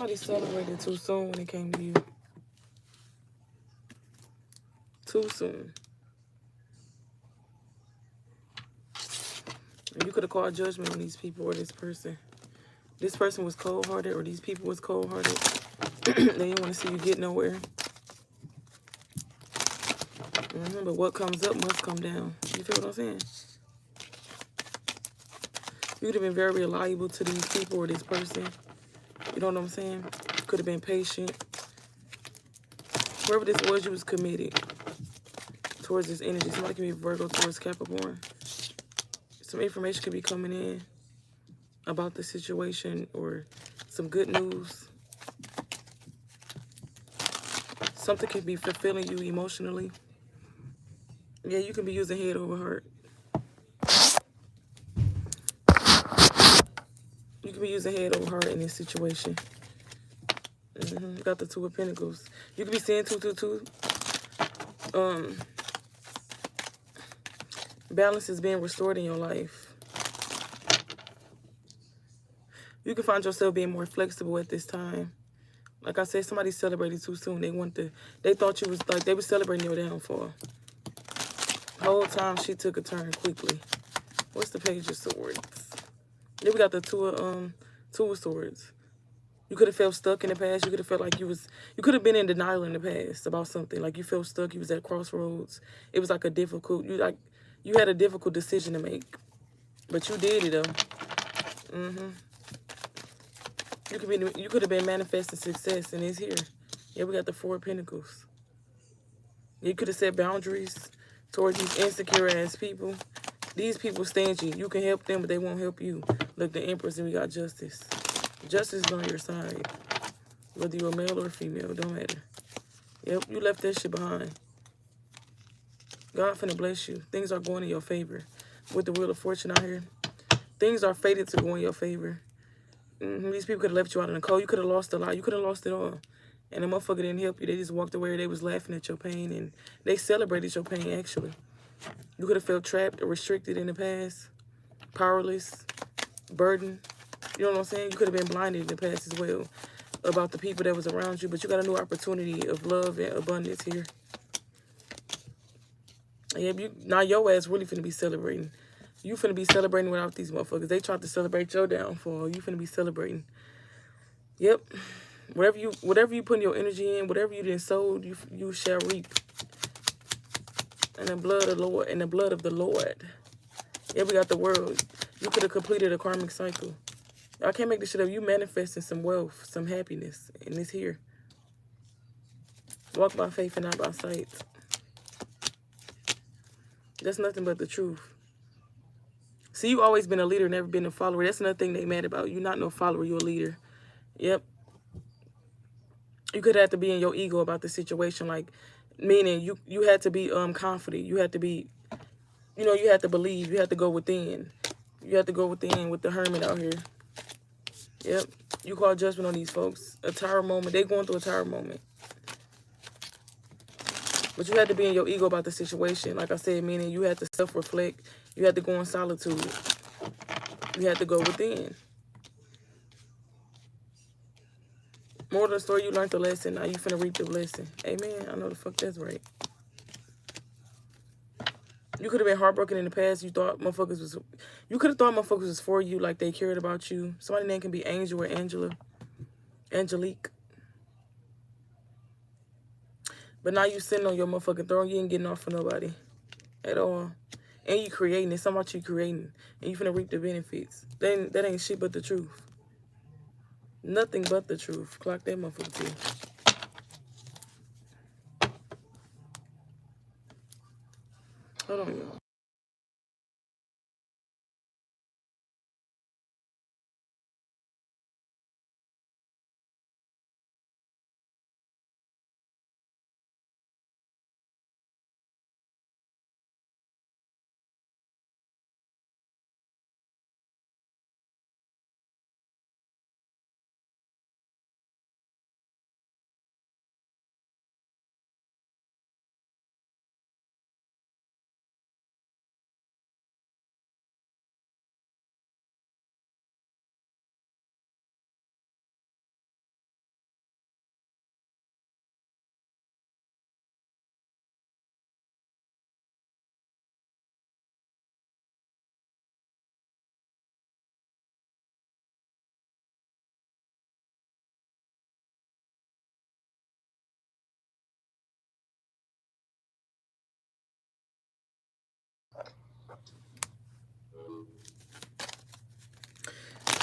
Somebody celebrated too soon when it came to you. Too soon. You could have called judgment on these people or this person. This person was cold-hearted, or these people was cold-hearted. They didn't want to see you get nowhere. But what comes up must come down. You feel what I'm saying? You could have been very reliable to these people or this person. You know what I'm saying? Could have been patient. Whoever this was, you was committed towards this energy. Somebody can be Virgo towards Capricorn. Some information could be coming in about the situation or some good news. Something could be fulfilling you emotionally. Yeah, you can be using head over heart. You can be using head over heart in this situation. Got the Two of Pentacles. You could be seeing 222. Balance is being restored in your life. You can find yourself being more flexible at this time. Like I said, somebody celebrated too soon. They thought you was like, they were celebrating your downfall. The whole time she took a turn quickly. What's the Page of Swords? Then we got the Two of Swords. You could have felt stuck in the past. You could have felt like you could have been in denial in the past about something. Like you felt stuck. You was at crossroads. It was like you had a difficult decision to make. But you did it though. You could have been manifesting success, and it's here. Yeah, we got the Four of Pentacles. You could have set boundaries towards these insecure ass people. These people stingy. You can help them, but they won't help you. Look, the Empress, and we got Justice. Justice is on your side. Whether you're a male or a female, don't matter. Yep, you left that shit behind. God finna bless you. Things are going in your favor. With the Wheel of Fortune out here, things are fated to go in your favor. These people could have left you out in the cold. You could have lost a lot. You could have lost it all. And the motherfucker didn't help you. They just walked away. They was laughing at your pain. And they celebrated your pain, actually. You could have felt trapped or restricted in the past. Powerless. Burdened. You know what I'm saying? You could have been blinded in the past as well about the people that was around you. But you got a new opportunity of love and abundance here. Yeah, now your ass really finna be celebrating. You finna be celebrating without these motherfuckers. They tried to celebrate your downfall. You finna be celebrating. Yep. Whatever you put your energy in, whatever you done sowed, you shall reap. And the blood of the Lord, and the blood of the Lord. Yeah, we got the World. You could have completed a karmic cycle. I can't make this shit up. You manifesting some wealth, some happiness, and it's here. Walk by faith and not by sight. That's nothing but the truth. See, you always been a leader, never been a follower. That's another thing they mad about. You're not no follower, you're a leader. Yep. You could have to be in your ego about the situation, like, meaning you had to be confident. You had to be, you had to believe. You had to go within. You had to go within with the Hermit out here. Yep. You call judgment on these folks. A tower moment. They going through a tower moment. But you had to be in your ego about the situation. Like I said, meaning you had to self-reflect. You had to go in solitude. You had to go within. More of the story, you learned the lesson. Now you finna reap the blessing. Amen. I know the fuck that's right. You could have been heartbroken in the past. You thought motherfuckers was... You could have thought motherfuckers was for you, like they cared about you. Somebody's name can be Angel or Angela. Angelique. But now you sitting on your motherfucking throne. You ain't getting off for nobody. At all. And you creating. It's something about you creating. And you finna reap the benefits. That ain't shit but the truth. Nothing but the truth. Clock that motherfucker too. Hold on, y'all.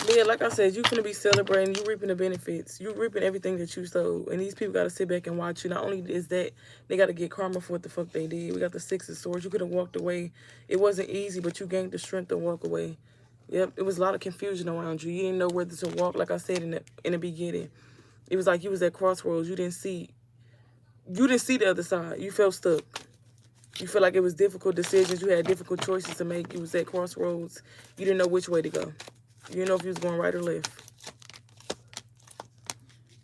But yeah, like I said, you finna be celebrating. You reaping the benefits. You reaping everything that you sowed. And these people got to sit back and watch you. Not only is that, they got to get karma for what the fuck they did. We got the Six of Swords. You could have walked away. It wasn't easy, but you gained the strength to walk away. Yep, it was a lot of confusion around you. You didn't know whether to walk, like I said in the beginning. It was like you was at crossroads. You didn't see the other side. You felt stuck. You feel like it was difficult decisions. You had difficult choices to make. You was at crossroads. You didn't know which way to go. You didn't know if you was going right or left.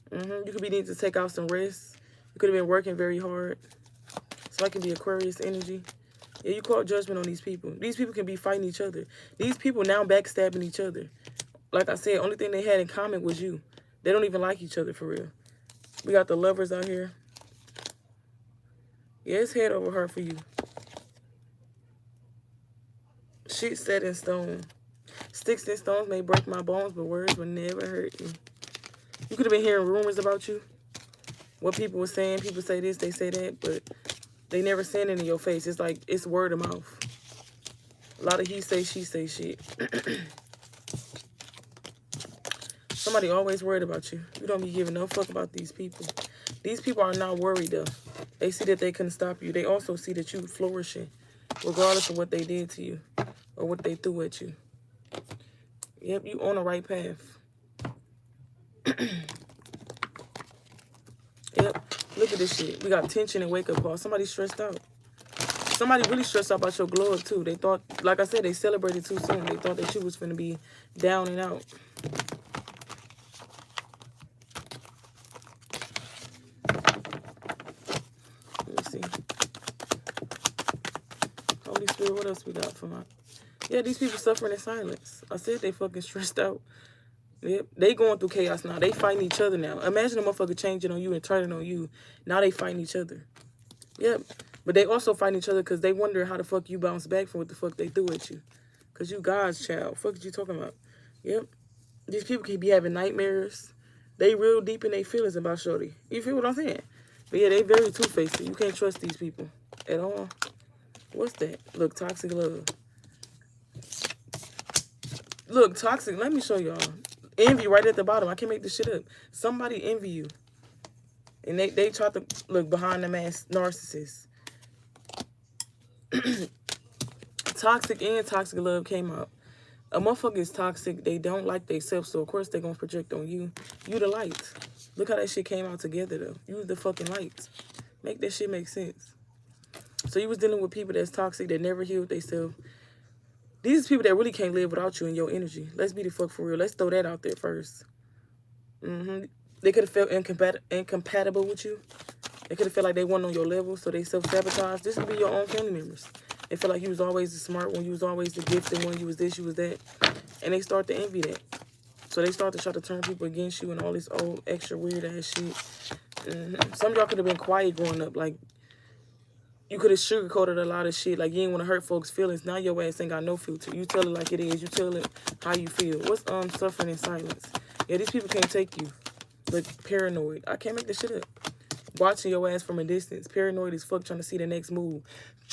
You could be needing to take out some rest. You could have been working very hard. So that can be Aquarius energy. Yeah, you call judgment on these people. These people can be fighting each other. These people now backstabbing each other. Like I said, only thing they had in common was you. They don't even like each other for real. We got the Lovers out here. Yeah, it's head over heart for you. Shit set in stone. Sticks and stones may break my bones, but words will never hurt me. You could have been hearing rumors about you. What people were saying. People say this, they say that, but they never saying it in your face. It's like, it's word of mouth. A lot of he say, she say shit. Somebody always worried about you. You don't be giving no fuck about these people. These people are not worried, though. They see that they couldn't stop you. They also see that you flourishing, regardless of what they did to you or what they threw at you. Yep, you on the right path. Yep, look at this shit. We got tension and wake-up call. Somebody stressed out. Somebody really stressed out about your glow up, too. They thought, like I said, they celebrated too soon. They thought that you was finna be down and out. Let me see. Holy Spirit, what else we got for my... Yeah, these people suffering in silence. I said they fucking stressed out. Yep, they going through chaos now. They fighting each other now. Imagine a motherfucker changing on you and turning on you. Now they fighting each other. Yep. But they also fighting each other because they wonder how the fuck you bounce back from what the fuck they threw at you. Because you God's child. Fuck is you talking about? Yep. These people can be having nightmares. They real deep in their feelings about shorty. You feel what I'm saying? But yeah, they very two-faced. You can't trust these people at all. What's that? Look, toxic love. Look, toxic. Let me show y'all. Envy right at the bottom. I can't make this shit up. Somebody envy you. And they try to look behind the mask narcissist. Toxic and toxic love came out. A motherfucker is toxic. They don't like themselves, so of course they're going to project on you. You the light. Look how that shit came out together, though. You the fucking light. Make that shit make sense. So you was dealing with people that's toxic, that never healed themselves. These people that really can't live without you and your energy. Let's be the fuck for real. Let's throw that out there first. They could have felt incompatible with you. They could have felt like they weren't on your level, so they self-sabotage. This could be your own family members. They feel like you was always the smart one, you was always the gifted one, you was this, you was that. And they start to envy that. So they start to try to turn people against you and all this old extra weird ass shit. Some of y'all could have been quiet growing up. Like, you could have sugarcoated a lot of shit. Like, you didn't want to hurt folks' feelings. Now your ass ain't got no filter. You tell it like it is. You tell it how you feel. What's suffering in silence? Yeah, these people can't take you. But paranoid. I can't make this shit up. Watching your ass from a distance. Paranoid as fuck, trying to see the next move.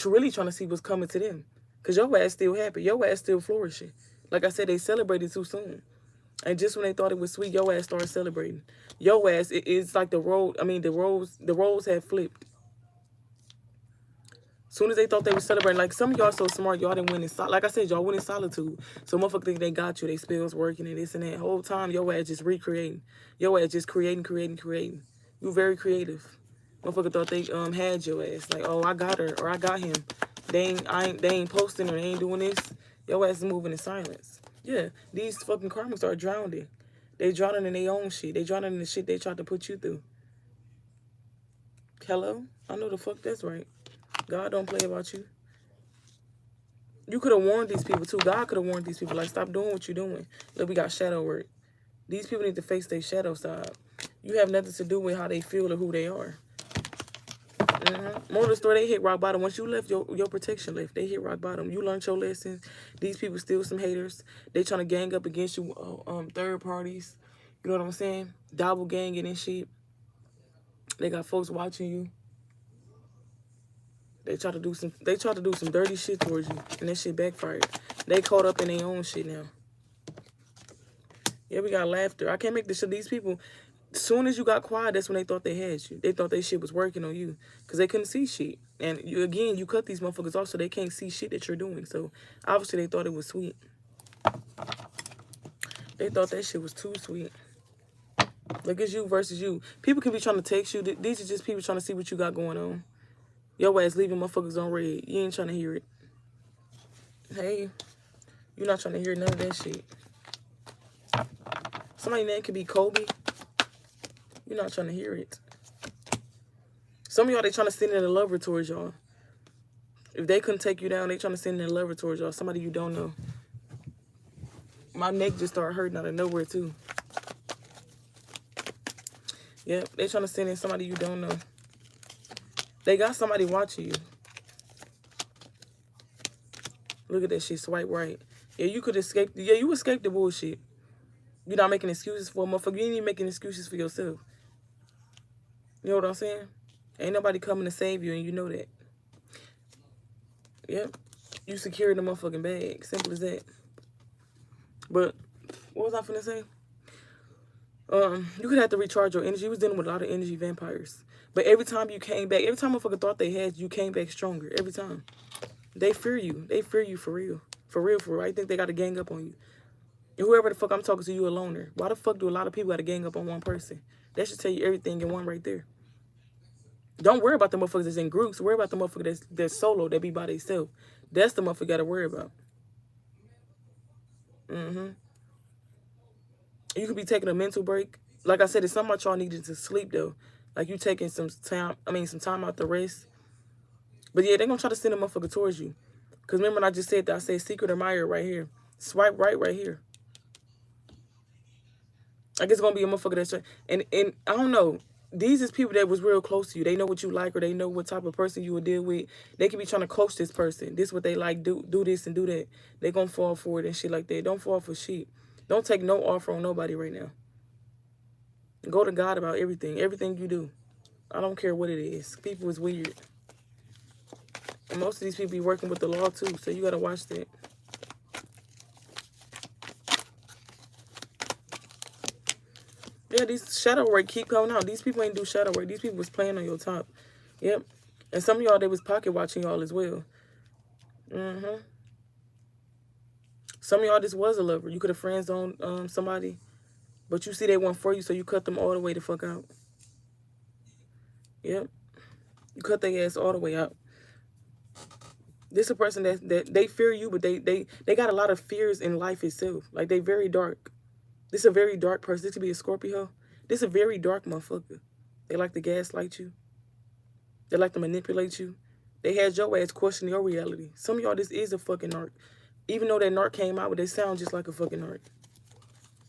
Really trying to see what's coming to them. Because your ass still happy. Your ass still flourishing. Like I said, they celebrated too soon. And just when they thought it was sweet, your ass started celebrating. Your ass, it's like the roles have flipped. Soon as they thought they were celebrating, like some of y'all so smart, y'all didn't win in solitude. Like I said, y'all went in solitude. So motherfuckers think they got you, they spells working and this and that. Whole time, your ass just recreating. Your ass just creating. You very creative. Motherfucker thought they had your ass. Like, oh, I got her or I got him. They ain't posting or they ain't doing this. Your ass is moving in silence. Yeah, these fucking karmas are drowning. They drowning in their own shit. They drowning in the shit they tried to put you through. Hello? I know the fuck that's right. God don't play about you. You could have warned these people too. God could have warned these people. Like, stop doing what you're doing. Look, we got shadow work. These people need to face their shadow side. You have nothing to do with how they feel or who they are. More of the story, they hit rock bottom. Once you left, your protection left. They hit rock bottom. You learned your lessons. These people still some haters. They trying to gang up against you, third parties. You know what I'm saying? Double ganging and shit. They got folks watching you. They tried to do some dirty shit towards you, and that shit backfired. They caught up in their own shit now. Yeah, we got laughter. I can't make this shit. These people, as soon as you got quiet, that's when they thought they had you. They thought their shit was working on you because they couldn't see shit. And you cut these motherfuckers off so they can't see shit that you're doing. So obviously they thought it was sweet. They thought that shit was too sweet. Look, it's you versus you. People can be trying to text you. These are just people trying to see what you got going on. Your ass leaving motherfuckers on red. You ain't trying to hear it. Hey, you're not trying to hear none of that shit. Somebody's name could be Kobe. You're not trying to hear it. Some of y'all, they trying to send in a lover towards y'all. If they couldn't take you down, they trying to send in a lover towards y'all. Somebody you don't know. My neck just started hurting out of nowhere, too. Yep, they trying to send in somebody you don't know. They got somebody watching you. Look at that shit, swipe right. Yeah, you could escape. Yeah, you escaped the bullshit. You're not making excuses for a motherfucker. You ain't even making excuses for yourself. You know what I'm saying? Ain't nobody coming to save you, and you know that. Yep. You secured the motherfucking bag. Simple as that. But, what was I finna say? You could have to recharge your energy. You was dealing with a lot of energy vampires. But every time you came back, every time a motherfucker thought they had you, came back stronger. Every time. They fear you. They fear you for real. For real, for real. I think they got to gang up on you. And whoever the fuck I'm talking to, you a loner. Why the fuck do a lot of people got to gang up on one person? That should tell you everything in one right there. Don't worry about the motherfuckers that's in groups. Worry about the motherfucker that's solo, that be by themselves. That's the motherfucker you got to worry about. You could be taking a mental break. Like I said, it's something about y'all needed to sleep, though. Like you taking some time out to rest. But yeah, they going to try to send a motherfucker towards you. Because remember when I just said that? I said secret admirer right here. Swipe right here. I guess it's going to be a motherfucker that's... And I don't know. These is people that was real close to you. They know what you like or they know what type of person you would deal with. They could be trying to coach this person. This is what they like. Do this and do that. They going to fall for it and shit like that. Don't fall for shit. Don't take no offer on nobody right now. Go to God about everything. Everything you do. I don't care what it is. People is weird. And most of these people be working with the law too. So you got to watch that. Yeah, these shadow work keep coming out. These people ain't do shadow work. These people was playing on your top. Yep. And some of y'all, they was pocket watching y'all as well. Some of y'all, this was a lover. You could have friends on somebody. But you see they weren't for you, so you cut them all the way the fuck out. Yep. You cut their ass all the way out. This is a person that they fear you, but they got a lot of fears in life itself. Like, they very dark. This is a very dark person. This could be a Scorpio. This is a very dark motherfucker. They like to gaslight you. They like to manipulate you. They had your ass question your reality. Some of y'all, this is a fucking narc. Even though that narc came out, but they sound just like a fucking narc.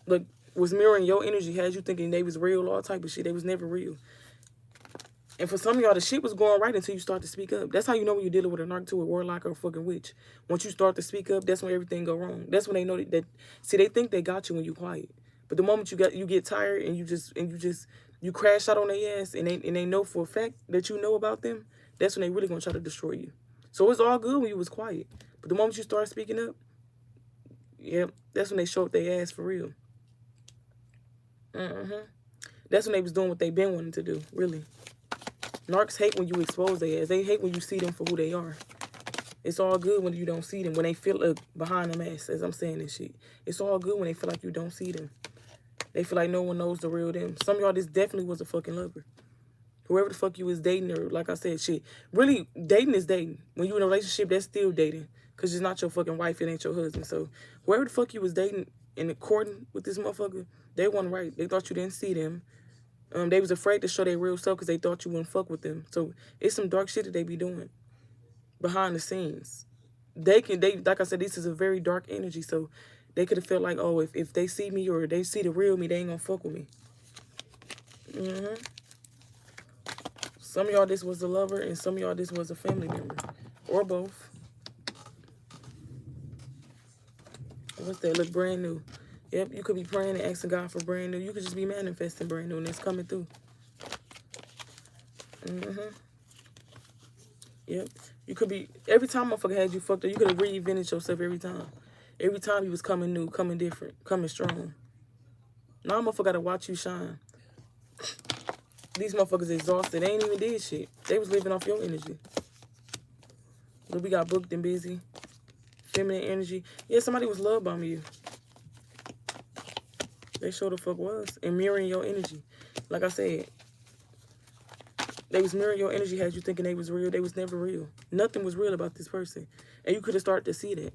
Look, was mirroring your energy, had you thinking they was real, all type of shit. They was never real. And for some of y'all, the shit was going right until you start to speak up. That's how you know when you're dealing with a narc, to a warlock, or a fucking witch. Once you start to speak up, that's when everything go wrong. That's when they know that see, they think they got you when you quiet. But the moment you get tired and you crash out on their ass and they know for a fact that you know about them, that's when they really gonna try to destroy you. So it's all good when you was quiet. But the moment you start speaking up, yep, that's when they show up their ass for real. That's when they was doing what they been wanting to do, really. Narcs hate when you expose their ass. They hate when you see them for who they are. It's all good when you don't see them, when they feel behind them ass, as I'm saying this shit. It's all good when they feel like you don't see them. They feel like no one knows the real them. Some of y'all, this definitely was a fucking lover. Whoever the fuck you was dating, or like I said, shit. Really, dating is dating. When you in a relationship, that's still dating. Because it's not your fucking wife, it ain't your husband. So, whoever the fuck you was dating and courting with this motherfucker, they wasn't right. They thought you didn't see them. They was afraid to show their real self because they thought you wouldn't fuck with them. So, it's some dark shit that they be doing behind the scenes. Like I said, this is a very dark energy. So, they could have felt like, oh, if they see me or they see the real me, they ain't gonna fuck with me. Some of y'all, this was a lover, and some of y'all, this was a family member. Or both. What's that? Look brand new. Yep, you could be praying and asking God for brand new. You could just be manifesting brand new, and it's coming through. Yep. You could be, every time motherfucker had you fucked up, you could have reinvented yourself every time. Every time you was coming new, coming different, coming strong. Now motherfucker gotta watch you shine. These motherfuckers exhausted. They ain't even did shit. They was living off your energy. But we got booked and busy. Feminine energy. Yeah, somebody was love bombing you. They sure the fuck was. And mirroring your energy. Like I said, they was mirroring your energy, had you thinking they was real. They was never real. Nothing was real about this person. And you could have started to see that.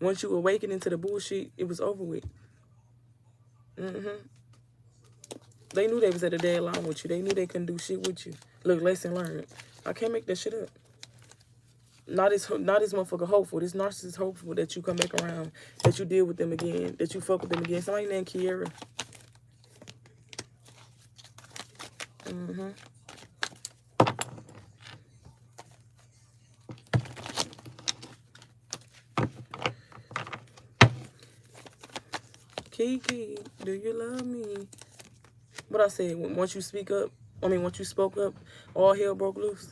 Once you awakened into the bullshit, it was over with. They knew they was at a deadline with you. They knew they couldn't do shit with you. Look, lesson learned. I can't make that shit up. Not this motherfucker hopeful. This narcissist hopeful that you come back around, that you deal with them again, that you fuck with them again. Somebody named Kiera. Kiki, do you love me? What I said, once you speak up, once you spoke up, all hell broke loose.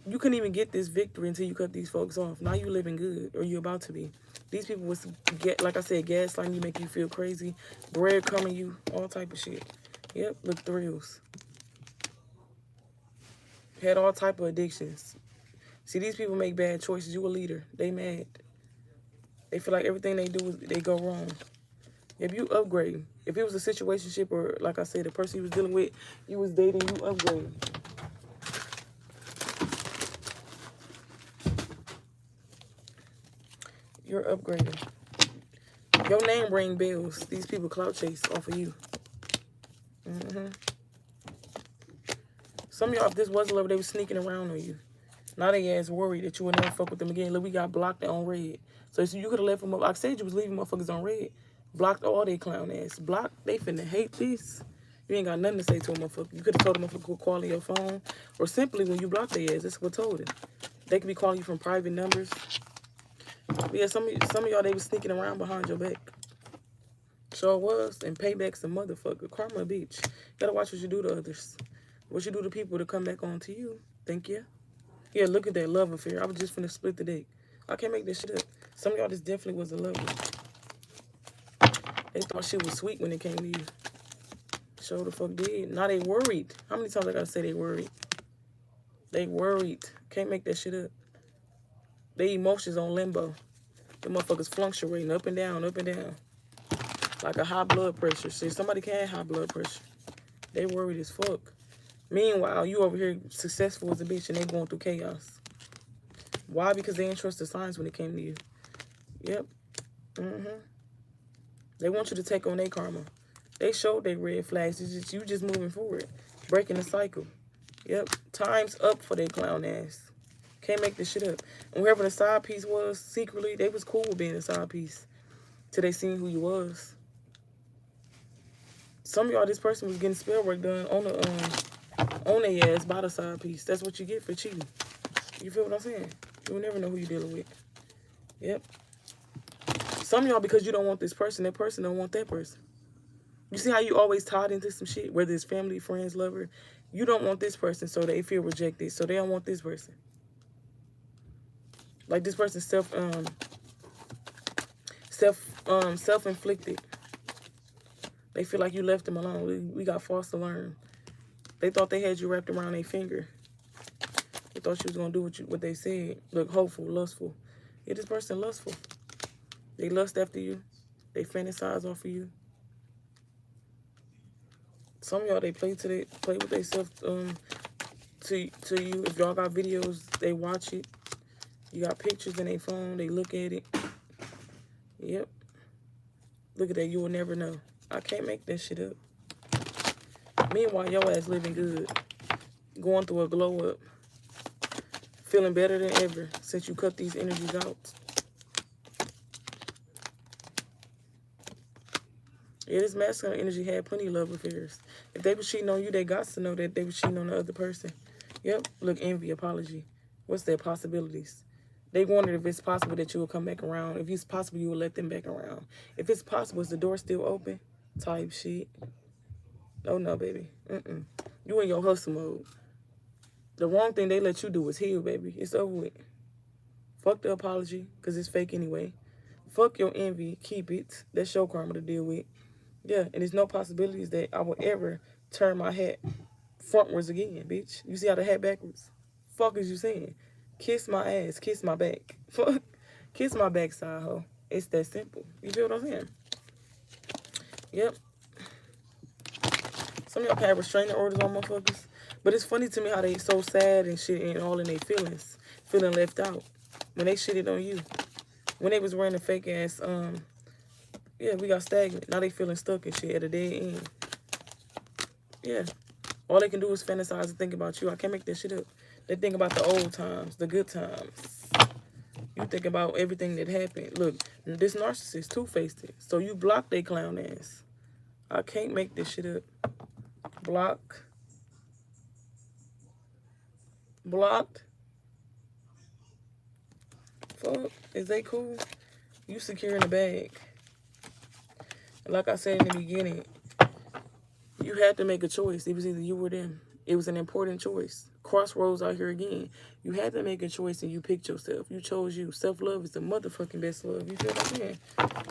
You couldn't even get this victory until you cut these folks off. Now you living good, or you about to be. These people was, like I said, gaslighting you, make you feel crazy, breadcrumbing you, all type of shit. Yep, look, thrills. Had all type of addictions. See, these people make bad choices. You a leader. They mad. They feel like everything they do, they go wrong. If you upgrade, if it was a situationship, or like I said, the person you was dealing with, you was dating, you upgrade. You're upgrading. Your name ring bells. These people clout chase off of you. Some of y'all, if this was love, they was sneaking around on you. Now they ass worried that you would never fuck with them again. Look, we got blocked on red. So you could have left them up. I said you was leaving motherfuckers on red. Blocked all they clown ass. Blocked. They finna hate this. You ain't got nothing to say to a motherfucker. You could have told them motherfucker to call your phone. Or simply when you block their ass, that's what told it. They could be calling you from private numbers. But yeah, some of y'all, they was sneaking around behind your back. Sure was. And payback's a motherfucker. Karma a bitch. You gotta watch what you do to others. What you do to people to come back on to you. Thank you. Yeah, look at that love affair. I was just finna split the dick. I can't make this shit up. Some of y'all, this definitely was a lover. They thought she was sweet when it came to you. Sure the fuck did. Now they worried. How many times I gotta say they worried? They worried. Can't make that shit up. They emotions on limbo. The motherfuckers fluctuating up and down, up and down. Like a high blood pressure. See, somebody can have high blood pressure. They worried as fuck. Meanwhile, you over here successful as a bitch and they going through chaos. Why? Because they didn't trust the signs when it came to you. Yep. They want you to take on their karma. They showed their red flags. It's just you just moving forward. Breaking the cycle. Yep. Time's up for their clown ass. Can't make this shit up. And whoever the side piece was, secretly, they was cool with being a side piece. Till they seen who you was. Some of y'all, this person was getting spell work done on their ass by the side piece. That's what you get for cheating. You feel what I'm saying? You'll never know who you're dealing with. Yep. Some of y'all, because you don't want this person, that person don't want that person. You see how you always tied into some shit, whether it's family, friends, lover. You don't want this person, so they feel rejected. So they don't want this person. Like this person self-inflicted. They feel like you left them alone. We got false alarm. They thought they had you wrapped around their finger. They thought you was gonna do what they said. Look hopeful, lustful. Yeah, this person lustful. They lust after you. They fantasize off of you. Some of y'all, they play with themselves to you. If y'all got videos, they watch it. You got pictures in their phone, they look at it. Yep. Look at that, you will never know. I can't make that shit up. Meanwhile, your ass living good. Going through a glow up. Feeling better than ever since you cut these energies out. Yeah, this masculine energy had plenty of love affairs. If they was cheating on you, they got to know that they was cheating on the other person. Yep. Look, envy, apology. What's their possibilities? They wondered if it's possible that you will come back around. If it's possible, you will let them back around. If it's possible, is the door still open? Type shit. Oh, no, baby. You in your hustle mode. The wrong thing they let you do is heal, baby. It's over with. Fuck the apology, because it's fake anyway. Fuck your envy. Keep it. That's your karma to deal with. Yeah, and there's no possibilities that I will ever turn my hat frontwards again, bitch. You see how the hat backwards? Fuck is you saying? Kiss my ass. Kiss my back. Fuck. Kiss my backside, hoe. It's that simple. You feel what I'm saying? Yep. Some of y'all have restraining orders on motherfuckers. But it's funny to me how they so sad and shit and all in their feelings. Feeling left out. When they shitted on you. When they was wearing a fake ass, yeah, we got stagnant. Now they feeling stuck and shit at a dead end. Yeah. All they can do is fantasize and think about you. I can't make that shit up. They think about the old times, the good times. You think about everything that happened. Look, this narcissist two-faced it. So you block they clown ass. I can't make this shit up. Block. Blocked. Fuck. Is they cool? You secure in the bag. Like I said in the beginning, you had to make a choice. It was either you or them. It was an important choice. Crossroads out here again. You had to make a choice and you picked yourself. You chose you. Self-love is the motherfucking best love. You feel what I'm saying?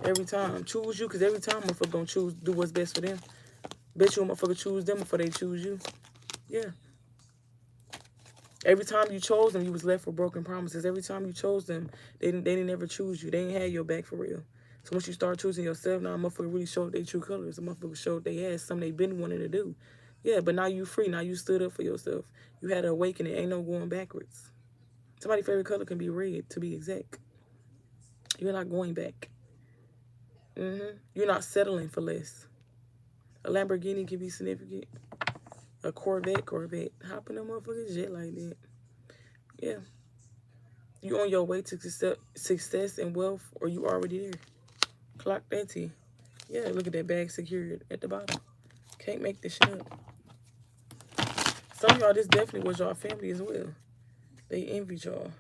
Every time. Choose you, because every time a motherfucker gonna choose, do what's best for them. Bet you a motherfucker choose them before they choose you. Yeah. Every time you chose them, you was left with broken promises. Every time you chose them, they didn't ever choose you. They ain't had your back for real. So once you start choosing yourself, now a motherfucker really showed their true colors. A motherfucker showed they had something they been wanting to do. Yeah, but now you free. Now you stood up for yourself. You had an awakening. Ain't no going backwards. Somebody's favorite color can be red, to be exact. You're not going back. You're not settling for less. A Lamborghini can be significant. A Corvette. Hop in a motherfucking jet like that. Yeah. You on your way to success and wealth, or you already there. Clock that T. Yeah, look at that bag secured at the bottom. Can't make this shit up. Some of y'all, this definitely was y'all family as well. They envied y'all.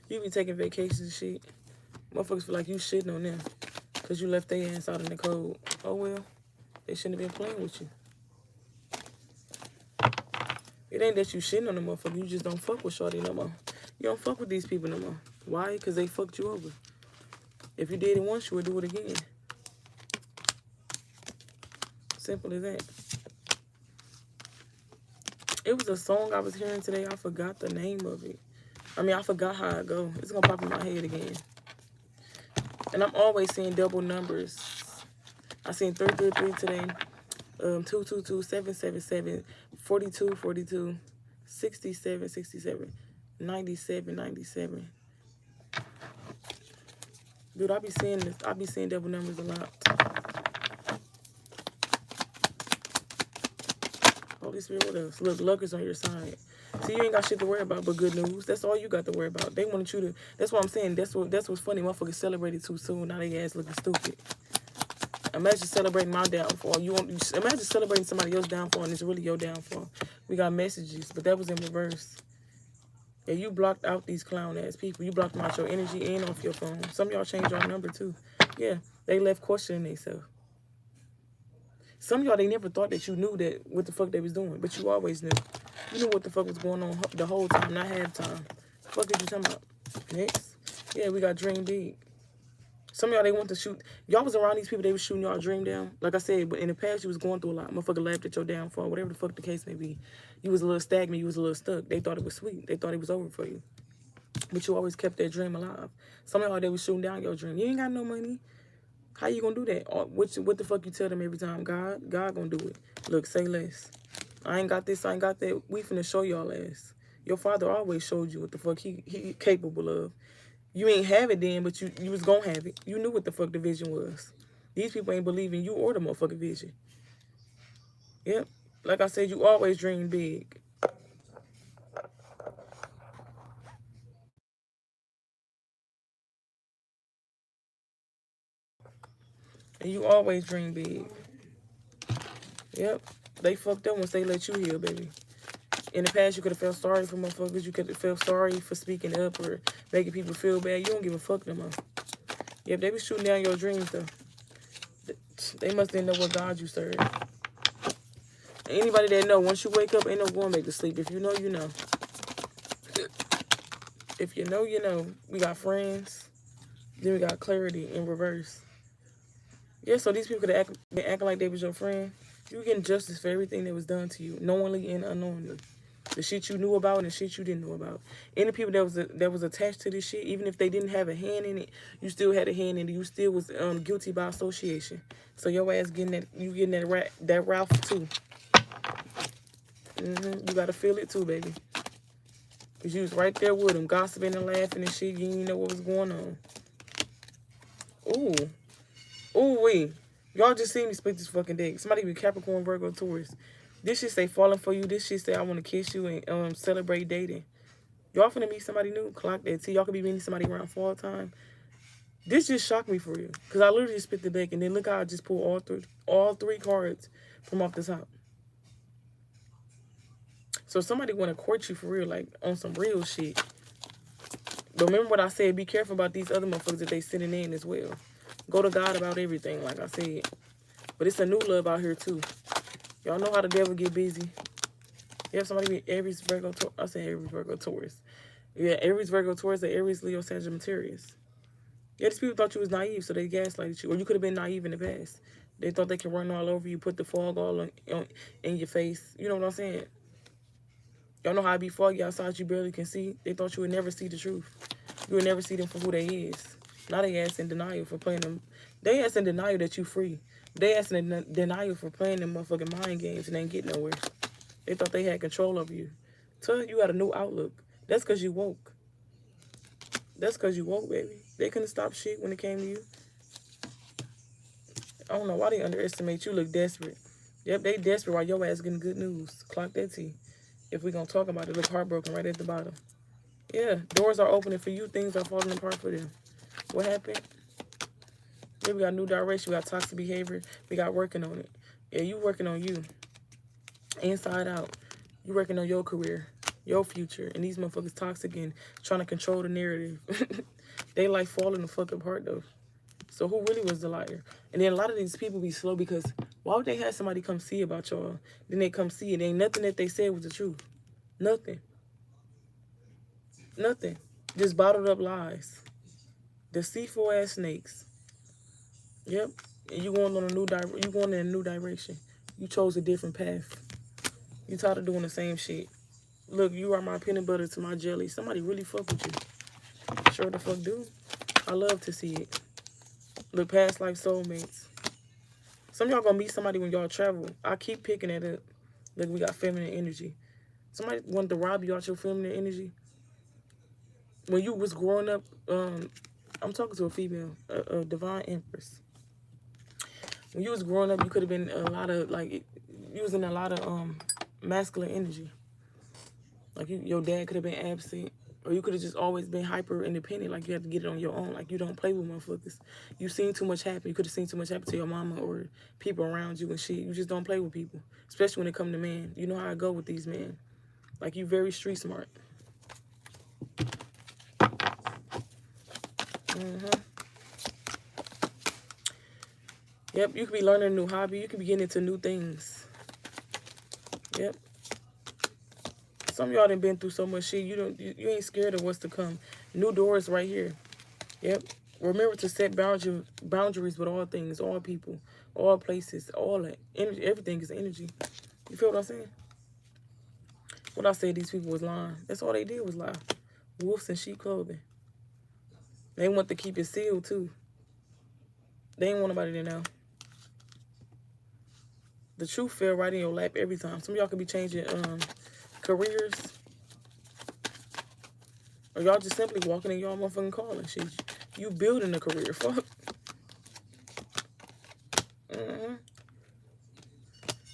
You be taking vacations and shit. Motherfuckers feel like you shitting on them because you left their ass out in the cold. Oh, well. They shouldn't have been playing with you. It ain't that you shitting on the motherfucker. You just don't fuck with shorty no more. You don't fuck with these people no more. Why? Because they fucked you over. If you did it once, you would do it again. Simple as that. It was a song I was hearing today. I forgot the name of it. I mean, I forgot how it go. It's going to pop in my head again. And I'm always seeing double numbers. I seen 333 today. 222, 777, 42, 42, 67, 67, 97, 97. Dude, I be seeing this. I be seeing double numbers a lot. Holy Spirit, what else? Look, luck is on your side. See, you ain't got shit to worry about but good news. That's all you got to worry about. They wanted you to. That's what I'm saying. That's what's funny. Motherfuckers celebrated too soon. Now they ass looking stupid. Imagine celebrating my downfall. Imagine celebrating somebody else's downfall and it's really your downfall. We got messages, but that was in reverse. Yeah, you blocked out these clown ass people. You blocked them out your energy and off your phone. Some of y'all changed your number too. Yeah, they left questioning themselves. Some of y'all, they never thought that you knew that what the fuck they was doing, but you always knew. You knew what the fuck was going on the whole time, not half time. Fuck is you talking about? Next. Yeah, we got dream big. Some of y'all, they want to shoot. Y'all was around these people, they was shooting y'all dream down. Like I said, but in the past, you was going through a lot. Motherfucker laughed at your downfall, whatever the fuck the case may be. You was a little stagnant, you was a little stuck. They thought it was sweet. They thought it was over for you. But you always kept that dream alive. Some of y'all, they was shooting down your dream. You ain't got no money. How you gonna do that? What the fuck you tell them every time? God gonna do it. Look, say less. I ain't got this, I ain't got that. We finna show y'all ass. Your father always showed you what the fuck he capable of. You ain't have it then, but you was gonna have it. You knew what the fuck the vision was. These people ain't believing you or the motherfucking vision. Yep. Like I said, you always dream big. And you always dream big. Yep. They fucked up once they let you heal, baby. In the past, you could have felt sorry for motherfuckers. You could have felt sorry for speaking up or making people feel bad. You don't give a fuck no more. Yep, they be shooting down your dreams, though. They must didn't know what God you serve. Anybody that know, once you wake up, ain't no going back to sleep. If you know, you know. If you know, you know. We got friends. Then we got clarity in reverse. Yeah, so these people could been acting like they was your friend. You were getting justice for everything that was done to you, knowingly and unknowingly. The shit you knew about and the shit you didn't know about. Any people that was attached to this shit, even if they didn't have a hand in it, you still had a hand in it. You still was guilty by association. So your ass getting that Ralph too. You gotta feel it too, baby. Cause you was right there with him, gossiping and laughing and shit. You didn't know what was going on. Ooh. Ooh, wait. Y'all just seen me split this fucking dick. Somebody be Capricorn, Virgo, Taurus. This shit say falling for you. This shit say I want to kiss you and celebrate dating. Y'all finna meet somebody new. Clock that. See, y'all could be meeting somebody around fall time. This just shocked me for real. Because I literally just split the deck. And then look how I just pulled all three cards from off the top. So somebody want to court you for real. Like on some real shit. But remember what I said. Be careful about these other motherfuckers that they sitting in as well. Go to God about everything, like I said. But it's a new love out here, too. Y'all know how the devil get busy. You have somebody be Aries, Virgo, Taurus. I say Aries, Virgo, Taurus. Yeah, Aries, Virgo, Taurus, or Aries, Leo, Sagittarius. Yeah, these people thought you was naive, so they gaslighted you. Or you could have been naive in the past. They thought they could run all over you, put the fog all in your face. You know what I'm saying? Y'all know how it be foggy outside you barely can see? They thought you would never see the truth. You would never see them for who they is. Now they ass in denial for playing them. They ass in denial that you free. They ass in denial for playing them motherfucking mind games and ain't getting nowhere. They thought they had control over you. So you got a new outlook. That's because you woke. That's because you woke, baby. They couldn't stop shit when it came to you. I don't know why they underestimate you. Look desperate. Yep, they desperate while your ass getting good news. Clock that T. If we gonna talk about it, look heartbroken right at the bottom. Yeah, doors are opening for you. Things are falling apart for them. What happened? Yeah, we got new direction. We got toxic behavior. We got working on it. Yeah, you working on you. Inside out. You working on your career, your future. And these motherfuckers toxic and trying to control the narrative. They like falling the fuck apart though. So who really was the liar? And then a lot of these people be slow because why would they have somebody come see about y'all? Then they come see it. Ain't nothing that they said was the truth. Nothing. Nothing. Just bottled up lies. Deceitful ass snakes. Yep. And you going on a new you going in a new direction. You chose a different path. You tired of doing the same shit. Look, you are my peanut butter to my jelly. Somebody really fuck with you. Sure the fuck do. I love to see it. Look, past life soulmates. Some of y'all gonna meet somebody when y'all travel. I keep picking it up. Look, we got feminine energy. Somebody wanted to rob you out your feminine energy. When you was growing up, I'm talking to a female, a divine empress. When you was growing up, you could have been a lot of, like, using a lot of masculine energy. Like, your dad could have been absent. Or you could have just always been hyper independent. Like, you have to get it on your own. Like, you don't play with motherfuckers. You seen too much happen. You could have seen too much happen to your mama or people around you and shit. You just don't play with people. Especially when it come to men. You know how I go with these men. Like, you very street smart. Yep, you could be learning a new hobby. You could be getting into new things. Yep. Some of y'all done been through so much shit. You ain't scared of what's to come. New doors right here. Yep. Remember to set boundaries with all things, all people, all places, all that. Energy, everything is energy. You feel what I'm saying? What I said, these people was lying. That's all they did was lie. Wolves in sheep clothing. They want to keep it sealed too. They ain't want nobody to know. The truth fell right in your lap every time. Some of y'all could be changing careers. Or y'all just simply walking in y'all motherfucking calling. Shit, you building a career. Fuck.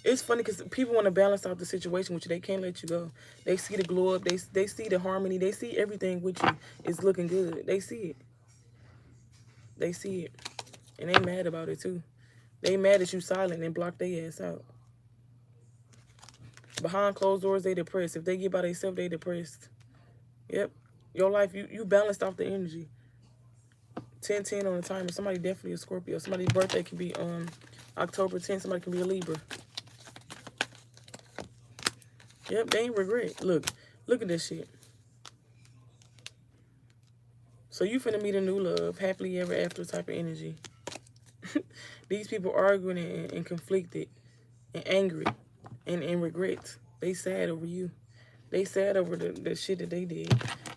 It's funny because people want to balance out the situation with you. They can't let you go. They see the glow up. They see the harmony. They see everything with you. It's looking good. They see it. They see it. And they mad about it too. They mad at you silent and block their ass out. Behind closed doors, they depressed. If they get by themselves, they depressed. Yep. Your life, you balanced off the energy. 10-10 on the timer. Somebody definitely a Scorpio. Somebody's birthday can be October 10th. Somebody can be a Libra. Yep, they ain't regret. Look at this shit. So you finna meet a new love, happily ever after type of energy. These people arguing and conflicted and angry and regret. They sad over you. They sad over the shit that they did.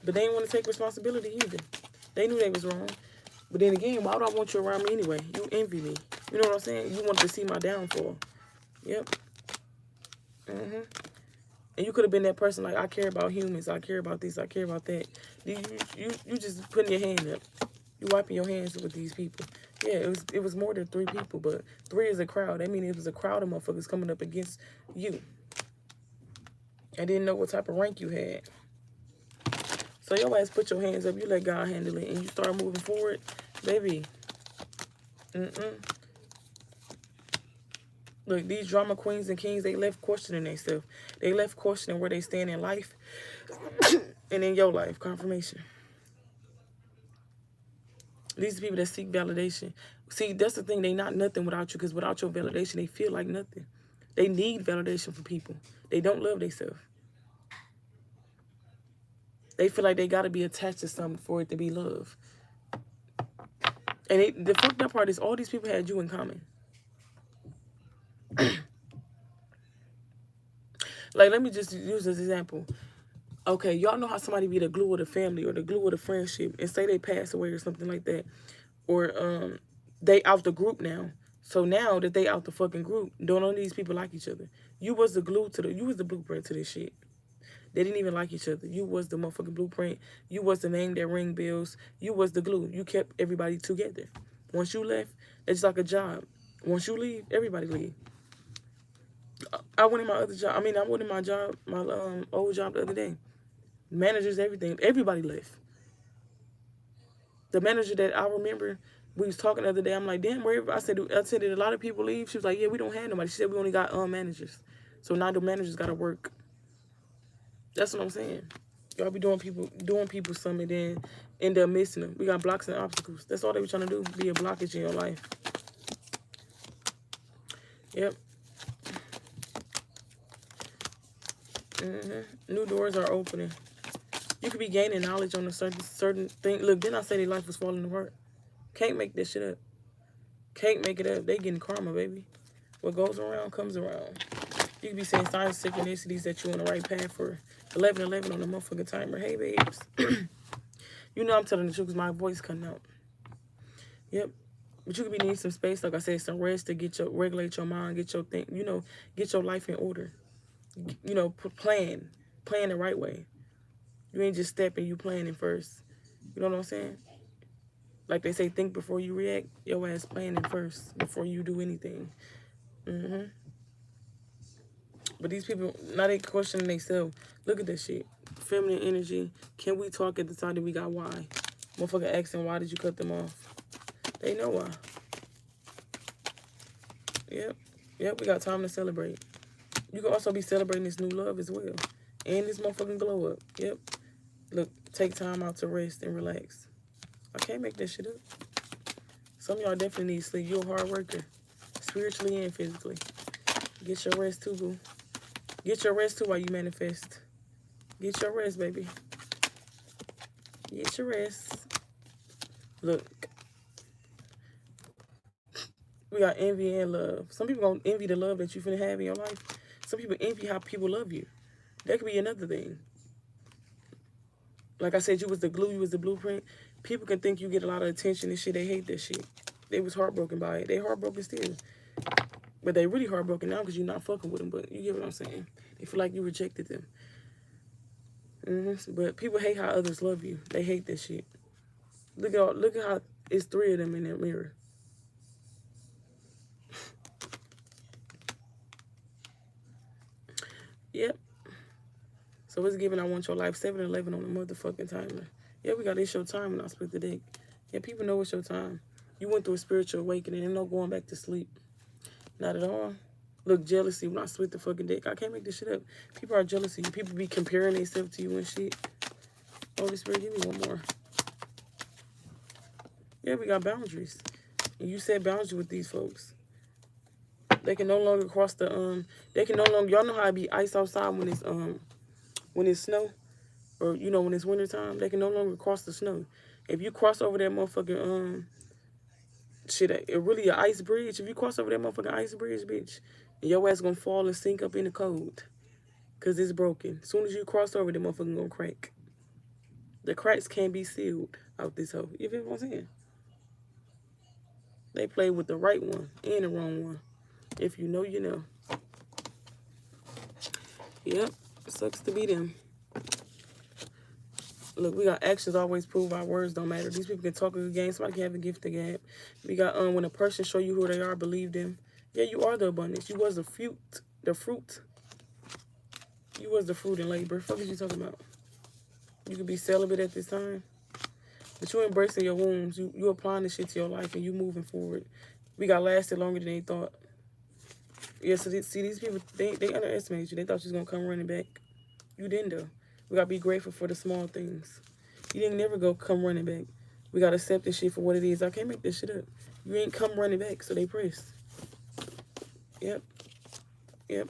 But they didn't want to take responsibility either. They knew they was wrong. But then again, why would I want you around me anyway? You envy me. You know what I'm saying? You wanted to see my downfall. Yep. And you could have been that person like, I care about humans. I care about this. I care about that. You just putting your hand up. You wiping your hands with these people. Yeah, it was more than 3 people, but 3 is a crowd. That means it was a crowd of motherfuckers coming up against you. I didn't know what type of rank you had. So your ass put your hands up. You let God handle it, and you start moving forward, baby. Look, these drama queens and kings, they left questioning themselves. They left questioning where they stand in life and in your life. Confirmation. These are people that seek validation. See, that's the thing. They not nothing without you, because without your validation, they feel like nothing. They need validation from people. They don't love themselves. They feel like they got to be attached to something for it to be love. And the fucked up part is all these people had you in common. Like, let me just use this example. Okay, y'all know how somebody be the glue of the family or the glue of the friendship, and say they pass away or something like that. Or they out the group now. So now that they out the fucking group, don't none of these people like each other. You was the glue to you was the blueprint to this shit. They didn't even like each other. You was the motherfucking blueprint. You was the name that ring bells. You was the glue. You kept everybody together. Once you left, it's like a job. Once you leave, everybody leave. I went in my other job. I went in my job, my old job the other day. Managers, everything. Everybody left. The manager that I remember, we was talking the other day. I'm like, damn, where? I said, did a lot of people leave? She was like, yeah, we don't have nobody. She said, we only got managers. So now the managers got to work. That's what I'm saying. Y'all be doing people something, then end up missing them. We got blocks and obstacles. That's all they were trying to do, be a blockage in your life. Yep. New doors are opening. You could be gaining knowledge on a certain thing. Look, didn't I say their life was falling apart? Can't make this shit up. Can't make it up. They getting karma, baby. What goes around comes around. You could be saying signs, synchronicities that you're on the right path for 11:11 on the motherfucking timer. Hey, babes. You know I'm telling the truth because my voice cutting out. Yep. But you could be needing some space, like I said, some rest to regulate your mind, get your thing, get your life in order. Plan the right way. You ain't just stepping, you planning first. You know what I'm saying? Like they say, think before you react. Your ass planning first before you do anything. But these people, now they questioning themselves. Look at this shit. Feminine energy. Can we talk at the time that we got why? Motherfucker asking, why did you cut them off? They know why. Yep, we got time to celebrate. You can also be celebrating this new love as well. And this motherfucking glow up. Yep. Look, take time out to rest and relax. I can't make that shit up. Some of y'all definitely need sleep. You're a hard worker. Spiritually and physically. Get your rest too, boo. Get your rest too while you manifest. Get your rest, baby. Get your rest. Look. We got envy and love. Some people gonna envy the love that you finna have in your life. Some people envy how people love you. That could be another thing. Like I said, you was the glue, you was the blueprint. People can think you get a lot of attention and shit. They hate that shit. They was heartbroken by it. They heartbroken still. But they really heartbroken now because you're not fucking with them. But you get what I'm saying? They feel like you rejected them. But people hate how others love you. They hate that shit. Look at how it's 3 of them in that mirror. Yep. So it's giving I want your life 7-11 on the motherfucking timer. Yeah, we got this your time when I split the deck. Yeah, people know it's your time. You went through a spiritual awakening and no going back to sleep. Not at all. Look, jealousy when I split the fucking deck. I can't make this shit up. People are jealous of you. People be comparing themselves to you and shit. Holy Spirit, give me one more. Yeah, we got boundaries. And you set boundaries with these folks. They can no longer cross the they can no longer, y'all know how it be ice outside when it's snow, or you know when it's winter time. They can no longer cross the snow. If you cross over that motherfucking shit, it really an ice bridge. If you cross over that motherfucking ice bridge, bitch, your ass gonna fall and sink up in the cold. Cause it's broken. As soon as you cross over, the motherfucker gonna crack. The cracks can't be sealed out this hole. You feel what I'm saying? They play with the right one and the wrong one. If you know, you know. Yep. Sucks to be them. Look, we got actions always prove our words don't matter. These people can talk a good game. Somebody can have a gift to gab. We got when a person show you who they are, believe them. Yeah, you are the abundance. You was the fruit. The fruit. You was the fruit in labor. Fuck is you talking about? You could be celibate at this time. But you embracing your wounds. You applying this shit to your life and you moving forward. We got lasted longer than they thought. Yeah, so see, these people, they underestimated you. They thought you was going to come running back. You didn't, though. We got to be grateful for the small things. You didn't never go come running back. We got to accept this shit for what it is. I can't make this shit up. You ain't come running back, so they pressed. Yep. Yep.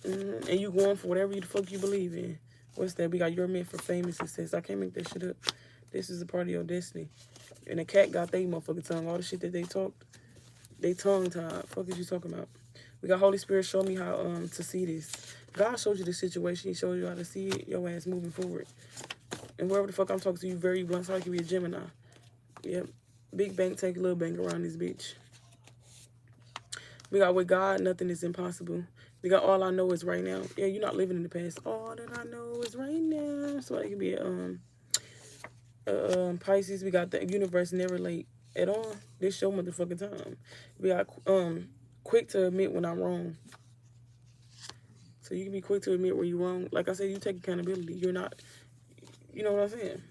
And you going for whatever the fuck you believe in. What's that? We got you're meant for fame and success. I can't make that shit up. This is a part of your destiny. And the cat got they motherfucking tongue. All the shit that they talked, they tongue tied. Fuck is you talking about? We got Holy Spirit show me how to see this. God showed you the situation. He showed you how to see it, your ass moving forward. And wherever the fuck I'm talking to you, very blunt. So I can be a Gemini. Yep. Big bank take little bank around this bitch. We got with God, nothing is impossible. We got all I know is right now. Yeah, you're not living in the past. All that I know is right now. So I can be Pisces. We got the universe never late at all. This your motherfucking time. We got quick to admit when I'm wrong. So you can be quick to admit when you're wrong. Like I said, you take accountability. You're not, you know what I'm saying?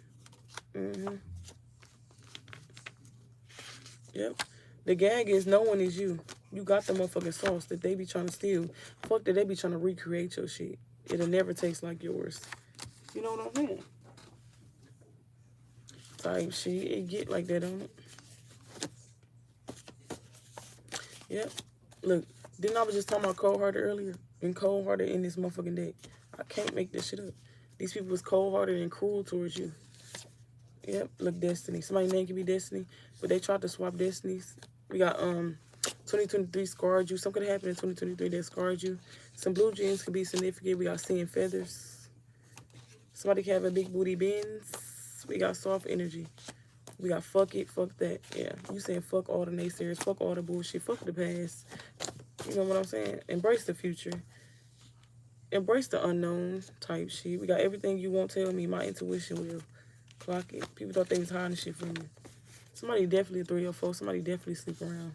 Yep. The gag is no one is you. You got the motherfucking sauce that they be trying to steal. Fuck that they be trying to recreate your shit. It'll never taste like yours. You know what I'm saying? Type shit. It get like that, don't it? Yep. Look, didn't I was just talking about cold-hearted earlier? And cold-hearted in this motherfucking deck. I can't make this shit up. These people was cold-hearted and cruel towards you. Yep. Look, Destiny. Somebody's name can be Destiny, but they tried to swap destinies. We got 2023 scarred you. Something happened in 2023 that scarred you. Some blue jeans could be significant. We got seeing feathers. Somebody can have a big booty Benz. We got soft energy. We got fuck it, fuck that. Yeah, you saying fuck all the naysayers, fuck all the bullshit, fuck the past. You know what I'm saying? Embrace the future. Embrace the unknown type shit. We got everything you won't tell me. My intuition will. Clock it. People thought they was hiding shit from you. Somebody definitely a 3 or 4. Somebody definitely sleep around.